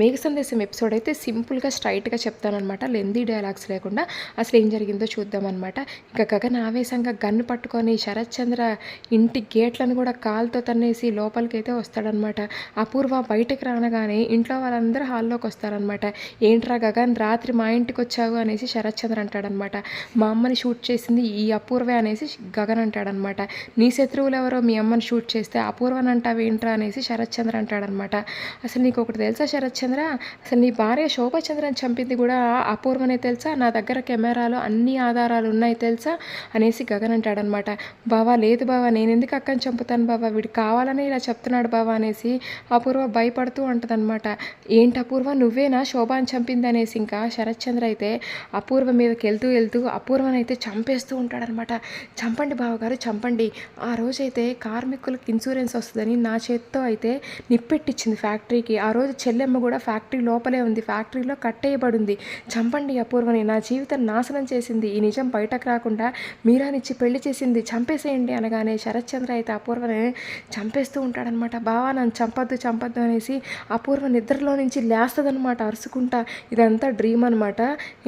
మేఘ సందేశం ఎపిసోడ్ అయితే సింపుల్గా స్ట్రైట్గా చెప్తానమాట, లెందీ డైలాగ్స్ లేకుండా అసలు ఏం జరిగిందో చూద్దామన్నమాట. ఇంకా గగన్ ఆవేశంగా గన్ను పట్టుకొని శరత్ చంద్ర ఇంటి గేట్లను కూడా కాలుతో తన్నేసి లోపలికైతే వస్తాడనమాట. అపూర్వ బయటకు రానగానే ఇంట్లో వాళ్ళందరూ హాల్లోకి వస్తారనమాట. ఏంట్రా గగన్ రాత్రి మా ఇంటికి వచ్చావు అనేసి శరత్ చంద్ర అంటాడనమాట. మా అమ్మని షూట్ చేసింది ఈ అపూర్వే అనేసి గగన్ అంటాడనమాట. నీ శత్రువులు ఎవరో మీ అమ్మని షూట్ చేస్తే అపూర్వని అంటావేంట్రా అనేసి శరత్ చంద్ర అంటాడనమాట. అసలు నీకు ఒకటి తెలుసా శరత్ చంద్ర, అసలు నీ భార్య శోభాచంద్రని చంపింది కూడా అపూర్వనే తెలుసా, నా దగ్గర కెమెరాలో అన్ని ఆధారాలు ఉన్నాయి తెలుసా అనేసి గగన్ అంటాడనమాట. బావా లేదు బావా, నేను ఎందుకు అక్కని చంపుతాను బావా, వీడు కావాలని ఇలా చెప్తున్నాడు బావా అనేసి అపూర్వ భయపడుతూ ఉంటుందన్నమాట. ఏంటి అపూర్వ నువ్వేనా శోభాని చంపింది అనేసి ఇంకా శరత్ చంద్ర అయితే అపూర్వ మీదకి వెళ్తూ అపూర్వని అయితే చంపేస్తూ ఉంటాడనమాట. చంపండి బావగారు చంపండి, ఆ రోజైతే కార్మికులకు ఇన్సూరెన్స్ వస్తుందని నా చేతితో అయితే నిప్పెట్టించింది ఫ్యాక్టరీకి, ఆ రోజు చెల్లెమ్మ కూడా ఫ్యాక్టరీ లోపలే ఉంది, ఫ్యాక్టరీలో కట్టేయబడింది, చంపండి అపూర్వని, నా జీవితం నాశనం చేసింది, ఈ నిజం బయటకు రాకుండా మీరానిచ్చి పెళ్లి చేసింది, చంపేసేయండి అనగానే శరత్ చంద్ర అయితే అపూర్వని చంపేస్తూ ఉంటాడనమాట. బావా నన్ను చంపద్దు అనేసి అపూర్వ నిద్రలో నుంచి లేస్తుందనమాట అరుచుకుంటా. ఇదంతా డ్రీమ్ అనమాట.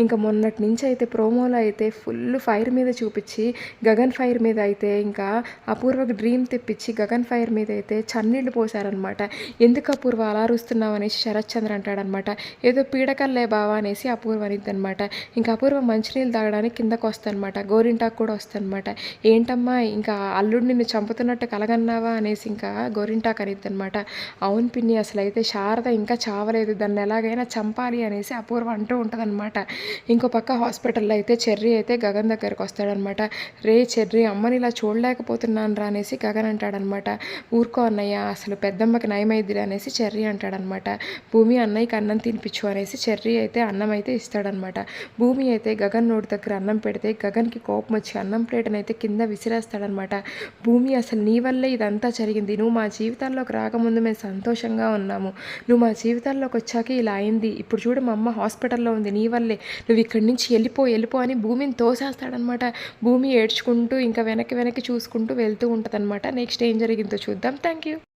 ఇంకా మొన్నటి నుంచి అయితే ప్రోమోలో అయితే ఫుల్ ఫైర్ మీద చూపించి గగన్ ఫైర్ మీద అయితే ఇంకా అపూర్వకు డ్రీమ్ తెప్పించి గగన్ ఫైర్ మీద అయితే చన్నీళ్ళు పోసారనమాట. ఎందుకు అపూర్వ అలా అరుస్తున్నావు అనేసి శరత్ చంద్ర అంటాడనమాట. ఏదో పీడకల్లే బావా అనేసి అపూర్వ అనిద్దనమాట. ఇంకా అపూర్వ మంచినీళ్ళు తాగడానికి కిందకు వస్తానమాట. గోరింటాకు కూడా వస్తానమాట. ఏంటమ్మా ఇంకా అల్లుడు నిన్ను చంపుతున్నట్టు కలగన్నావా అనేసి ఇంకా గోరింటాకు అనిద్దనమాట. అవును పిన్ని, అసలు అయితే శారద ఇంకా చావలేదు, దాన్ని ఎలాగైనా చంపాలి అనేసి అపూర్వ అంటూ ఉంటుందన్నమాట. ఇంకో పక్క హాస్పిటల్లో అయితే చెర్రీ అయితే గగన్ దగ్గరకు వస్తాడనమాట. రే చెర్రీ అమ్మని ఇలా చూడలేకపోతున్నాను రా అనేసి గగన్ అంటాడనమాట. ఊరుకో అన్నయ్య, అసలు పెద్దమ్మకి నయమైద్దిలే అనేసి చెర్రీ అంటాడనమాట. భూమి అన్నయ్యకి అన్నం తినిపించు అనేసి చెర్రీ అయితే అన్నం అయితే ఇస్తాడనమాట. భూమి అయితే గగన్ నోటి దగ్గర అన్నం పెడితే గగన్కి కోపం వచ్చి అన్నం ప్లేట్ని అయితే కింద విసిరేస్తాడనమాట. భూమి అసలు నీ వల్లే ఇదంతా జరిగింది, నువ్వు మా జీవితాల్లోకి రాకముందు మేము సంతోషంగా ఉన్నాము, నువ్వు మా జీవితాల్లోకి వచ్చాక ఇలా అయింది, ఇప్పుడు చూడు మా అమ్మ హాస్పిటల్లో ఉంది నీ వల్లే, నువ్వు ఇక్కడి నుంచి వెళ్ళిపో అని భూమిని తోసేస్తాడనమాట. భూమి ఏడ్చుకుంటూ ఇంకా వెనక్కి చూసుకుంటూ వెళ్తూ ఉంటుందన్నమాట. నెక్స్ట్ ఏం జరిగిందో చూద్దాం. Thank you.